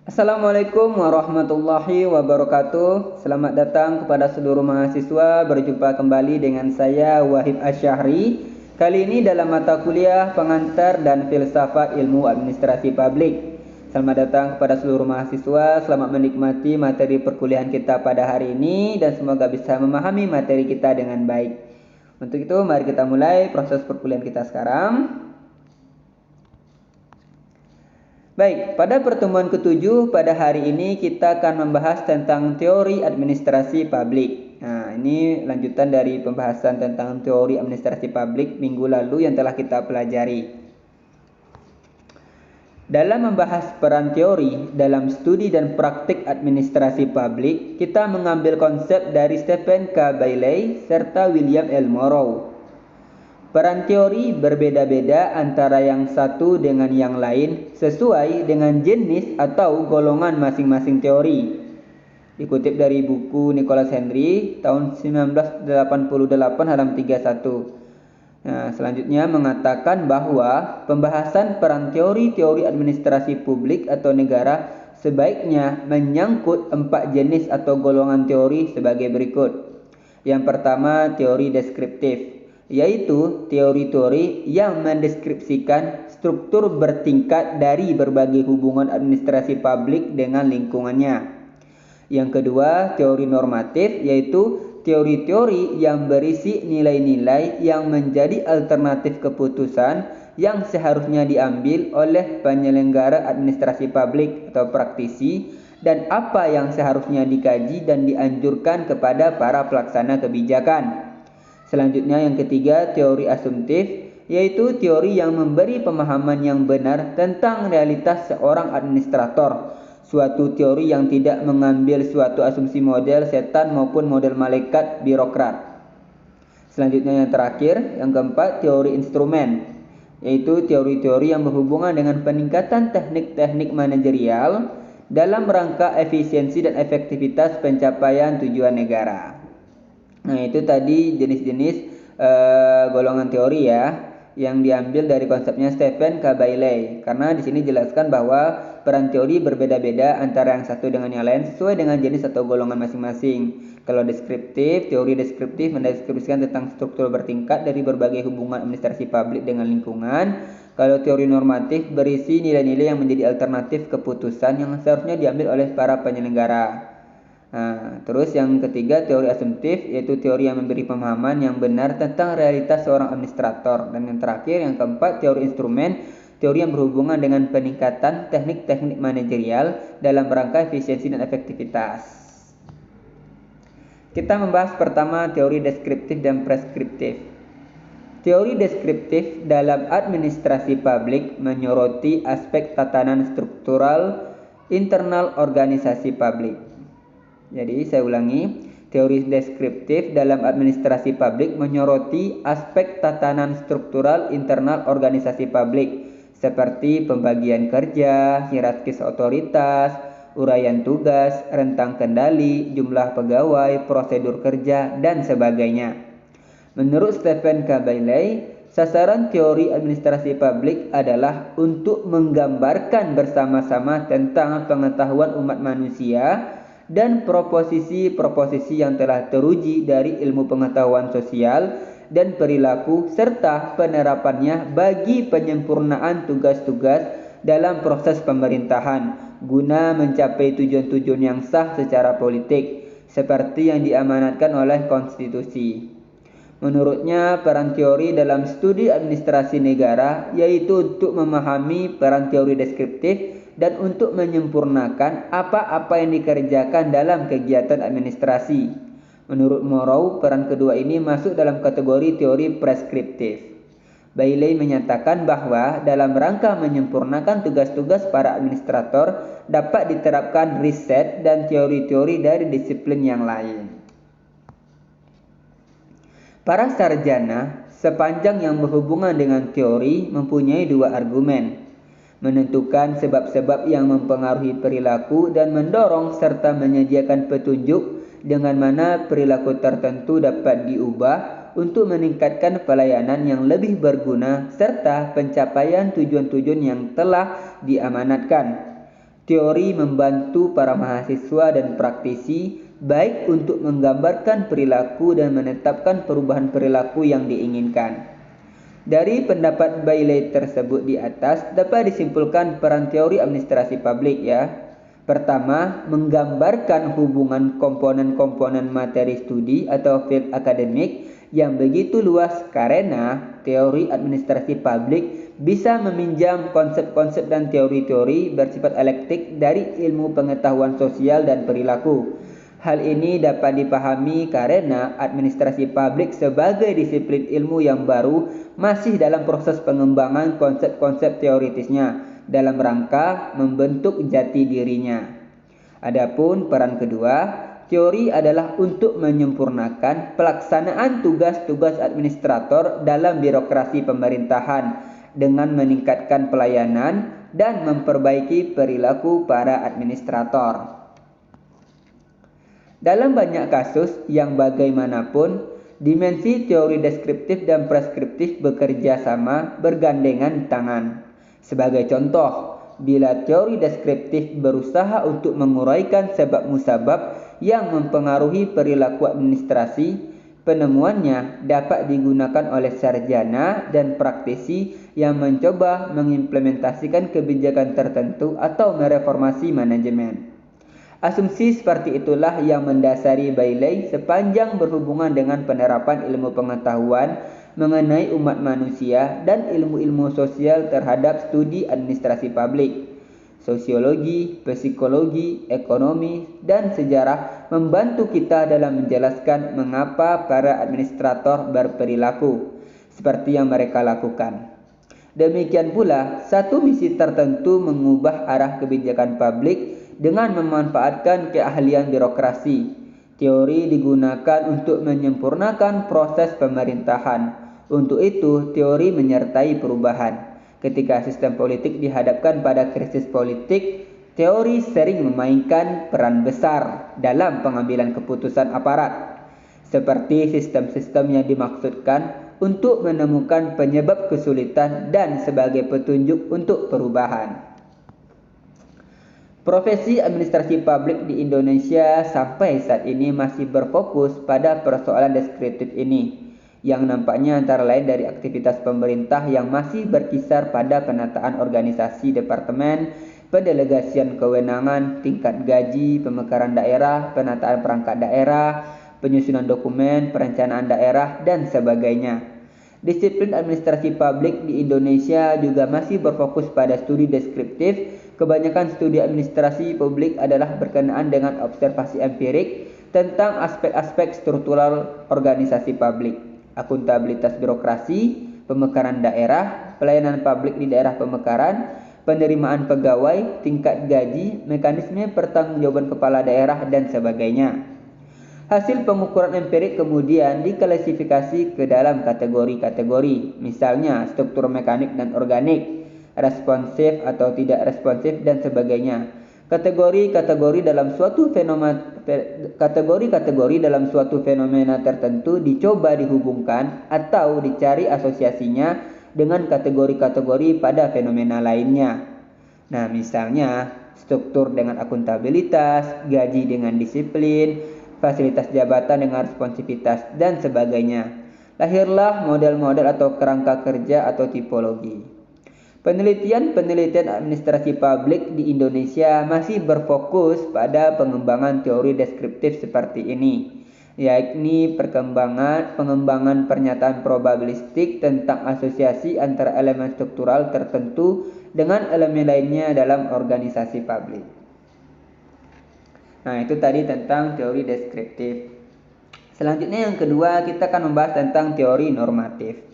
Assalamualaikum warahmatullahi wabarakatuh. Selamat datang kepada seluruh mahasiswa. Berjumpa kembali dengan saya Wahib Asyahri. Kali ini dalam mata kuliah Pengantar dan Filsafat Ilmu Administrasi Publik. Selamat datang kepada seluruh mahasiswa. Selamat menikmati materi perkuliahan kita pada hari ini dan semoga bisa memahami materi kita dengan baik. Untuk itu mari kita mulai proses perkuliahan kita sekarang. Baik, pada pertemuan ke-7 pada hari ini kita akan membahas tentang teori administrasi publik. Nah, ini lanjutan dari pembahasan tentang teori administrasi publik minggu lalu yang telah kita pelajari. Dalam membahas peran teori dalam studi dan praktik administrasi publik, kita mengambil konsep dari Stephen K. Bailey serta William L. Morrow. Peran teori berbeda-beda antara yang satu dengan yang lain sesuai dengan jenis atau golongan masing-masing teori. Dikutip dari buku Nicholas Henry tahun 1988 halaman 31. Nah, selanjutnya mengatakan bahwa pembahasan peran teori-teori administrasi publik atau negara sebaiknya menyangkut 4 jenis atau golongan teori sebagai berikut. Yang pertama, teori deskriptif, yaitu teori-teori yang mendeskripsikan struktur bertingkat dari berbagai hubungan administrasi publik dengan lingkungannya. Yang kedua, teori normatif, yaitu teori-teori yang berisi nilai-nilai yang menjadi alternatif keputusan yang seharusnya diambil oleh penyelenggara administrasi publik atau praktisi dan apa yang seharusnya dikaji dan dianjurkan kepada para pelaksana kebijakan. Selanjutnya yang ketiga, teori asumtif, yaitu teori yang memberi pemahaman yang benar tentang realitas seorang administrator. Suatu teori yang tidak mengambil suatu asumsi model setan maupun model malaikat birokrat. Selanjutnya yang terakhir, yang keempat, teori instrumen, yaitu teori-teori yang berhubungan dengan peningkatan teknik-teknik manajerial dalam rangka efisiensi dan efektivitas pencapaian tujuan negara. Nah, itu tadi jenis-jenis golongan teori ya yang diambil dari konsepnya Stephen K. Bailey. Karena di sini jelaskan bahwa peran teori berbeda-beda antara yang satu dengan yang lain sesuai dengan jenis atau golongan masing-masing. Kalau deskriptif, teori deskriptif mendeskripsikan tentang struktur bertingkat dari berbagai hubungan administrasi publik dengan lingkungan. Kalau teori normatif berisi nilai-nilai yang menjadi alternatif keputusan yang seharusnya diambil oleh para penyelenggara. Nah, terus yang ketiga, teori asumtif, yaitu teori yang memberi pemahaman yang benar tentang realitas seorang administrator. Dan yang terakhir, yang keempat, teori instrumen, teori yang berhubungan dengan peningkatan teknik-teknik manajerial dalam rangka efisiensi dan efektivitas. Kita membahas pertama teori deskriptif dan preskriptif. Teori deskriptif dalam administrasi publik menyoroti aspek tatanan struktural internal organisasi publik. Jadi saya ulangi, teori deskriptif dalam administrasi publik menyoroti aspek tatanan struktural internal organisasi publik seperti pembagian kerja, hierarkis otoritas, uraian tugas, rentang kendali, jumlah pegawai, prosedur kerja, dan sebagainya. Menurut Stephen K. Bailey, sasaran teori administrasi publik adalah untuk menggambarkan bersama-sama tentang pengetahuan umat manusia dan proposisi-proposisi yang telah teruji dari ilmu pengetahuan sosial dan perilaku serta penerapannya bagi penyempurnaan tugas-tugas dalam proses pemerintahan guna mencapai tujuan-tujuan yang sah secara politik seperti yang diamanatkan oleh konstitusi. Menurutnya, peran teori dalam studi administrasi negara yaitu untuk memahami peran teori deskriptif dan untuk menyempurnakan apa-apa yang dikerjakan dalam kegiatan administrasi. Menurut Morrow, peran kedua ini masuk dalam kategori teori preskriptif. Bailey menyatakan bahwa dalam rangka menyempurnakan tugas-tugas para administrator dapat diterapkan riset dan teori-teori dari disiplin yang lain. Para sarjana sepanjang yang berhubungan dengan teori mempunyai dua argumen: menentukan sebab-sebab yang mempengaruhi perilaku dan mendorong serta menyediakan petunjuk dengan mana perilaku tertentu dapat diubah untuk meningkatkan pelayanan yang lebih berguna serta pencapaian tujuan-tujuan yang telah diamanatkan. Teori membantu para mahasiswa dan praktisi baik untuk menggambarkan perilaku dan menetapkan perubahan perilaku yang diinginkan. Dari pendapat Bailey tersebut di atas dapat disimpulkan peran teori administrasi publik ya. Pertama, menggambarkan hubungan komponen-komponen materi studi atau field akademik yang begitu luas karena teori administrasi publik bisa meminjam konsep-konsep dan teori-teori bersifat elektik dari ilmu pengetahuan sosial dan perilaku. Hal ini dapat dipahami karena administrasi publik sebagai disiplin ilmu yang baru masih dalam proses pengembangan konsep-konsep teoritisnya dalam rangka membentuk jati dirinya. Adapun peran kedua, teori adalah untuk menyempurnakan pelaksanaan tugas-tugas administrator dalam birokrasi pemerintahan dengan meningkatkan pelayanan dan memperbaiki perilaku para administrator. Dalam banyak kasus yang bagaimanapun, dimensi teori deskriptif dan preskriptif bekerja sama bergandengan tangan. Sebagai contoh, bila teori deskriptif berusaha untuk menguraikan sebab musabab yang mempengaruhi perilaku administrasi, penemuannya dapat digunakan oleh sarjana dan praktisi yang mencoba mengimplementasikan kebijakan tertentu atau mereformasi manajemen. Asumsi seperti itulah yang mendasari Bailey sepanjang berhubungan dengan penerapan ilmu pengetahuan mengenai umat manusia dan ilmu-ilmu sosial terhadap studi administrasi publik. Sosiologi, psikologi, ekonomi, dan sejarah membantu kita dalam menjelaskan mengapa para administrator berperilaku seperti yang mereka lakukan. Demikian pula, satu misi tertentu mengubah arah kebijakan publik dengan memanfaatkan keahlian birokrasi. Teori digunakan untuk menyempurnakan proses pemerintahan. Untuk itu, teori menyertai perubahan. Ketika sistem politik dihadapkan pada krisis politik, teori sering memainkan peran besar dalam pengambilan keputusan aparat, seperti sistem-sistem yang dimaksudkan untuk menemukan penyebab kesulitan dan sebagai petunjuk untuk perubahan. Profesi administrasi publik di Indonesia sampai saat ini masih berfokus pada persoalan deskriptif ini, yang nampaknya antara lain dari aktivitas pemerintah yang masih berkisar pada penataan organisasi departemen, pendelegasian kewenangan, tingkat gaji, pemekaran daerah, penataan perangkat daerah, penyusunan dokumen, perencanaan daerah, dan sebagainya. Disiplin administrasi publik di Indonesia juga masih berfokus pada studi deskriptif. Kebanyakan studi administrasi publik adalah berkenaan dengan observasi empirik tentang aspek-aspek struktural organisasi publik, akuntabilitas birokrasi, pemekaran daerah, pelayanan publik di daerah pemekaran, penerimaan pegawai, tingkat gaji, mekanisme pertanggungjawaban kepala daerah, dan sebagainya. Hasil pengukuran empirik kemudian diklasifikasi ke dalam kategori-kategori, misalnya struktur mekanik dan organik, responsif atau tidak responsif, dan sebagainya. Kategori-kategori dalam suatu fenomena tertentu dicoba dihubungkan atau dicari asosiasinya dengan kategori-kategori pada fenomena lainnya. Nah, misalnya struktur dengan akuntabilitas, gaji dengan disiplin, fasilitas jabatan dengan responsivitas, dan sebagainya. Lahirlah model-model atau kerangka kerja atau tipologi. Penelitian-penelitian administrasi publik di Indonesia masih berfokus pada pengembangan teori deskriptif seperti ini, yakni pengembangan pernyataan probabilistik tentang asosiasi antara elemen struktural tertentu dengan elemen lainnya dalam organisasi publik. Nah, itu tadi tentang teori deskriptif. Selanjutnya yang kedua, kita akan membahas tentang teori normatif.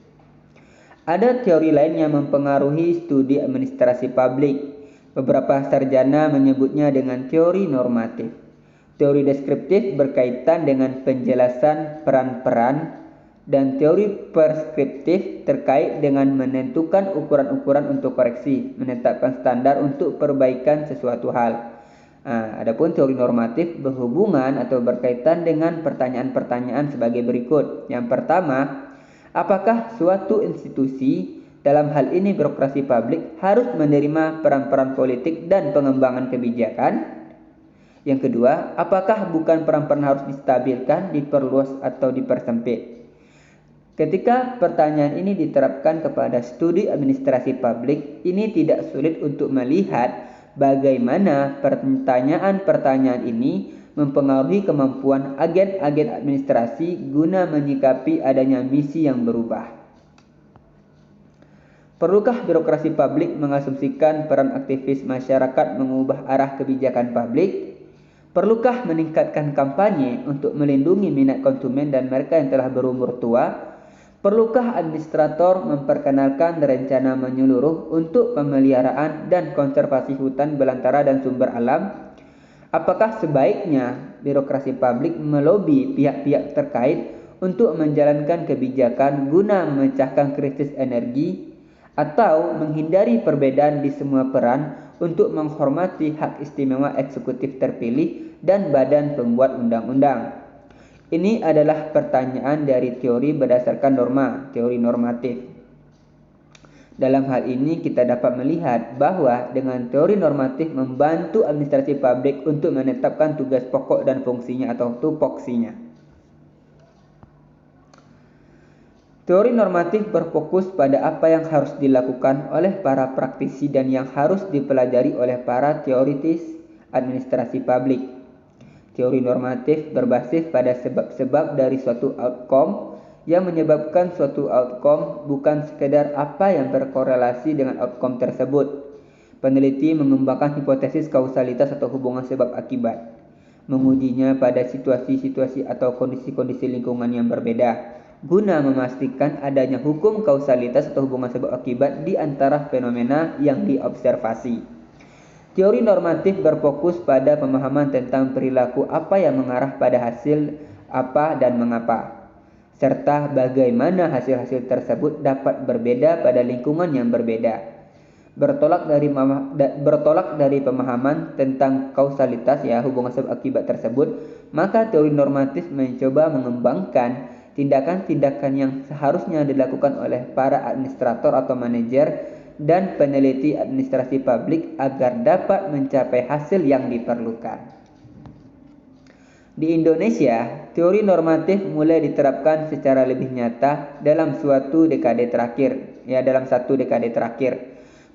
Ada teori lain yang mempengaruhi studi administrasi publik. Beberapa sarjana menyebutnya dengan teori normatif. Teori deskriptif berkaitan dengan penjelasan peran-peran, dan teori preskriptif terkait dengan menentukan ukuran-ukuran untuk koreksi, menetapkan standar untuk perbaikan sesuatu hal. Adapun teori normatif berhubungan atau berkaitan dengan pertanyaan-pertanyaan sebagai berikut. Yang pertama, apakah suatu institusi Dalam hal ini birokrasi publik harus menerima peran-peran politik dan pengembangan kebijakan. Yang kedua, apakah bukan peran-peran harus distabilkan, diperluas atau dipersempit? Ketika pertanyaan ini diterapkan kepada studi administrasi publik, ini tidak sulit untuk melihat bagaimana pertanyaan-pertanyaan ini mempengaruhi kemampuan agen-agen administrasi guna menyikapi adanya misi yang berubah. Perlukah birokrasi publik mengasumsikan peran aktivis masyarakat mengubah arah kebijakan publik? Perlukah meningkatkan kampanye untuk melindungi minat konsumen dan mereka yang telah berumur tua? Perlukah administrator memperkenalkan rencana menyeluruh untuk pemeliharaan dan konservasi hutan belantara dan sumber alam? Apakah sebaiknya birokrasi publik melobi pihak-pihak terkait untuk menjalankan kebijakan guna memecahkan krisis energi, atau menghindari perbedaan di semua peran untuk menghormati hak istimewa eksekutif terpilih dan badan pembuat undang-undang? Ini adalah pertanyaan dari teori berdasarkan norma, teori normatif. Dalam hal ini kita dapat melihat bahwa dengan teori normatif membantu administrasi publik untuk menetapkan tugas pokok dan fungsinya atau tupoksinya. Teori normatif berfokus pada apa yang harus dilakukan oleh para praktisi dan yang harus dipelajari oleh para teoritis administrasi publik. Teori normatif berbasis pada sebab-sebab dari suatu outcome yang menyebabkan suatu outcome, bukan sekedar apa yang berkorelasi dengan outcome tersebut. Peneliti mengembangkan hipotesis kausalitas atau hubungan sebab akibat, mengujinya pada situasi-situasi atau kondisi-kondisi lingkungan yang berbeda, guna memastikan adanya hukum kausalitas atau hubungan sebab akibat di antara fenomena yang diobservasi. Teori normatif berfokus pada pemahaman tentang perilaku apa yang mengarah pada hasil apa dan mengapa, serta bagaimana hasil-hasil tersebut dapat berbeda pada lingkungan yang berbeda. Bertolak dari pemahaman tentang kausalitas, hubungan sebab akibat tersebut, maka teori normatif mencoba mengembangkan tindakan-tindakan yang seharusnya dilakukan oleh para administrator atau manajer dan peneliti administrasi publik agar dapat mencapai hasil yang diperlukan. Di Indonesia, teori normatif mulai diterapkan secara lebih nyata dalam satu dekade terakhir.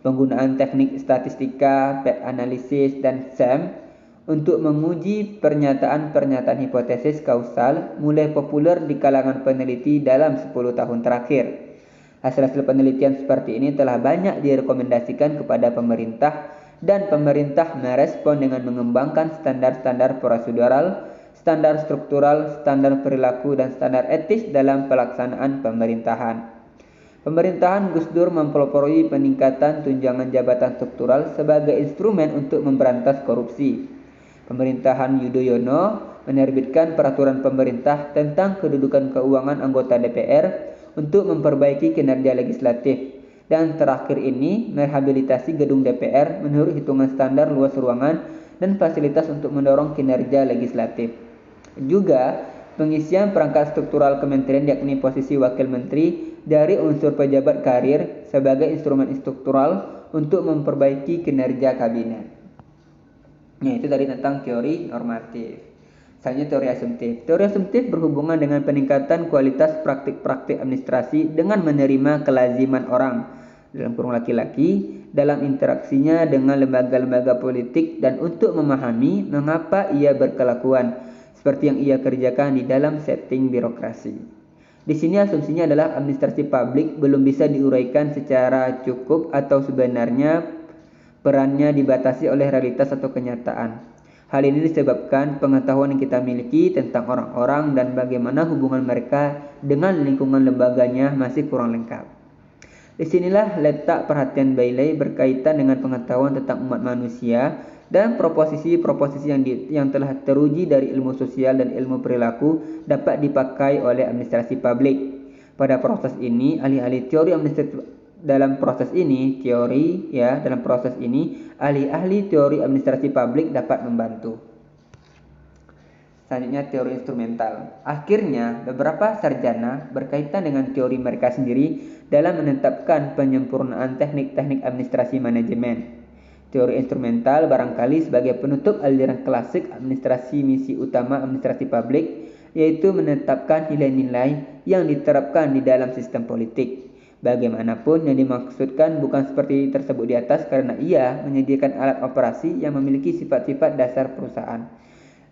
Penggunaan teknik statistika, pet analisis, dan SEM untuk menguji pernyataan-pernyataan hipotesis kausal mulai populer di kalangan peneliti dalam 10 tahun terakhir. Hasil-hasil penelitian seperti ini telah banyak direkomendasikan kepada pemerintah, dan pemerintah merespon dengan mengembangkan standar-standar prosedural, standar struktural, standar perilaku, dan standar etis dalam pelaksanaan pemerintahan. Pemerintahan Gus Dur mempelopori peningkatan tunjangan jabatan struktural sebagai instrumen untuk memberantas korupsi. Pemerintahan Yudhoyono menerbitkan peraturan pemerintah tentang kedudukan keuangan anggota DPR untuk memperbaiki kinerja legislatif. Dan terakhir ini, merehabilitasi gedung DPR menurut hitungan standar luas ruangan dan fasilitas untuk mendorong kinerja legislatif. Juga, pengisian perangkat struktural kementerian yakni posisi wakil menteri dari unsur pejabat karir sebagai instrumen struktural untuk memperbaiki kinerja kabinet. Itu dari tentang teori normatif. Selanjutnya teori asumtif. Teori asumtif berhubungan dengan peningkatan kualitas praktik-praktik administrasi dengan menerima kelaziman orang, dalam kurung laki-laki, dalam interaksinya dengan lembaga-lembaga politik dan untuk memahami mengapa ia berkelakuan seperti yang ia kerjakan di dalam setting birokrasi. Di sini asumsinya adalah administrasi publik belum bisa diuraikan secara cukup atau sebenarnya perannya dibatasi oleh realitas atau kenyataan. Hal ini disebabkan pengetahuan yang kita miliki tentang orang-orang dan bagaimana hubungan mereka dengan lingkungan lembaganya masih kurang lengkap. Disinilah letak perhatian Bailey berkaitan dengan pengetahuan tentang umat manusia dan proposisi-proposisi yang telah teruji dari ilmu sosial dan ilmu perilaku dapat dipakai oleh administrasi publik. Pada proses ini, ahli-ahli teori administrasi dalam proses ini ahli-ahli teori administrasi publik dapat membantu. Selanjutnya teori instrumental. Akhirnya, beberapa sarjana berkaitan dengan teori mereka sendiri dalam menetapkan penyempurnaan teknik-teknik administrasi manajemen. Teori instrumental barangkali sebagai penutup aliran klasik administrasi misi utama administrasi publik, yaitu menetapkan nilai-nilai yang diterapkan di dalam sistem politik. Bagaimanapun yang dimaksudkan bukan seperti tersebut di atas karena ia menyediakan alat operasi yang memiliki sifat-sifat dasar perusahaan.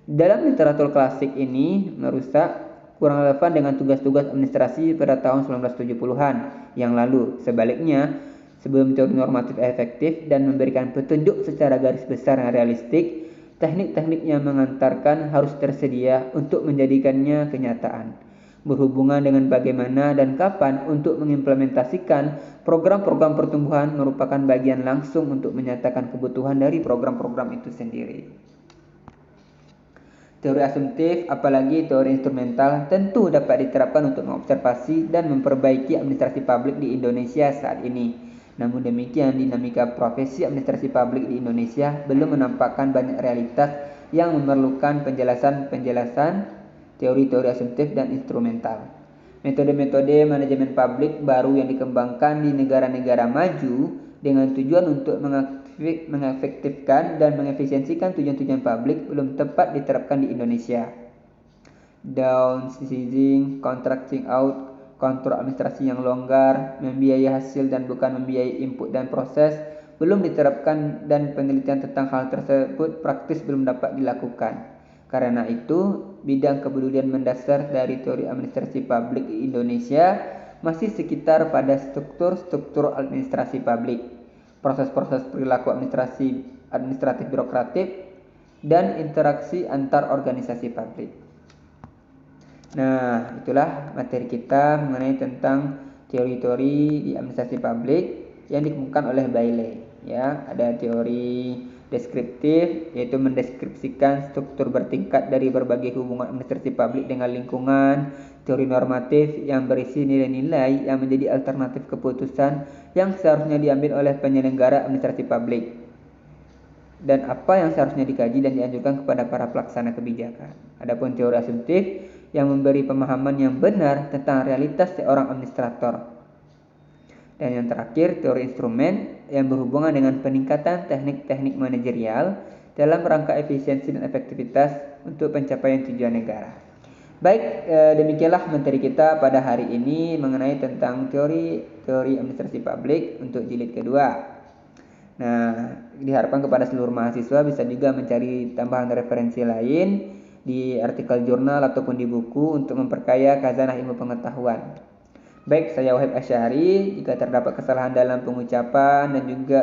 Dalam literatur klasik ini merusak kurang relevan dengan tugas-tugas administrasi pada tahun 1970-an yang lalu. Sebaliknya, sebelum teori normatif efektif dan memberikan petunjuk secara garis besar yang realistik, teknik-teknik yang mengantarkan harus tersedia untuk menjadikannya kenyataan. Berhubungan dengan bagaimana dan kapan untuk mengimplementasikan program-program pertumbuhan merupakan bagian langsung untuk menyatakan kebutuhan dari program-program itu sendiri. Teori asumtif, apalagi teori instrumental, tentu dapat diterapkan untuk mengobservasi dan memperbaiki administrasi publik di Indonesia saat ini. Namun demikian, dinamika profesi administrasi publik di Indonesia belum menampakkan banyak realitas yang memerlukan penjelasan-penjelasan teori-teori asumtif dan instrumental. Metode-metode manajemen publik baru yang dikembangkan di negara-negara maju dengan tujuan untuk mengefektifkan dan mengefisiensikan tujuan-tujuan publik belum tepat diterapkan di Indonesia. Downsizing, contracting out, kontrol administrasi yang longgar, membiayai hasil dan bukan membiayai input dan proses belum diterapkan dan penelitian tentang hal tersebut praktis belum dapat dilakukan. Karena itu, bidang kepedulian mendasar dari teori administrasi publik di Indonesia masih sekitar pada struktur-struktur administrasi publik, proses-proses perilaku administratif birokratif, dan interaksi antar organisasi publik. Nah, itulah materi kita mengenai tentang teori-teori di administrasi publik yang dikemukakan oleh Bailey. Ya, ada teori deskriptif, yaitu mendeskripsikan struktur bertingkat dari berbagai hubungan administrasi publik dengan lingkungan. Teori normatif yang berisi nilai-nilai yang menjadi alternatif keputusan yang seharusnya diambil oleh penyelenggara administrasi publik, dan apa yang seharusnya dikaji dan dianjurkan kepada para pelaksana kebijakan. Adapun teori asumtif yang memberi pemahaman yang benar tentang realitas seorang administrator. Dan yang terakhir, teori instrumen yang berhubungan dengan peningkatan teknik-teknik manajerial dalam rangka efisiensi dan efektivitas untuk pencapaian tujuan negara. Baik, demikianlah materi kita pada hari ini mengenai tentang teori administrasi publik untuk jilid kedua. Nah, diharapkan kepada seluruh mahasiswa bisa juga mencari tambahan referensi lain di artikel jurnal ataupun di buku untuk memperkaya khazanah ilmu pengetahuan. Baik, saya Wahib Asy'ari. Jika terdapat kesalahan dalam pengucapan dan juga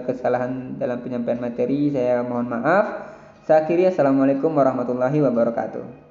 kesalahan dalam penyampaian materi, saya mohon maaf. Saya akhiri, assalamualaikum warahmatullahi wabarakatuh.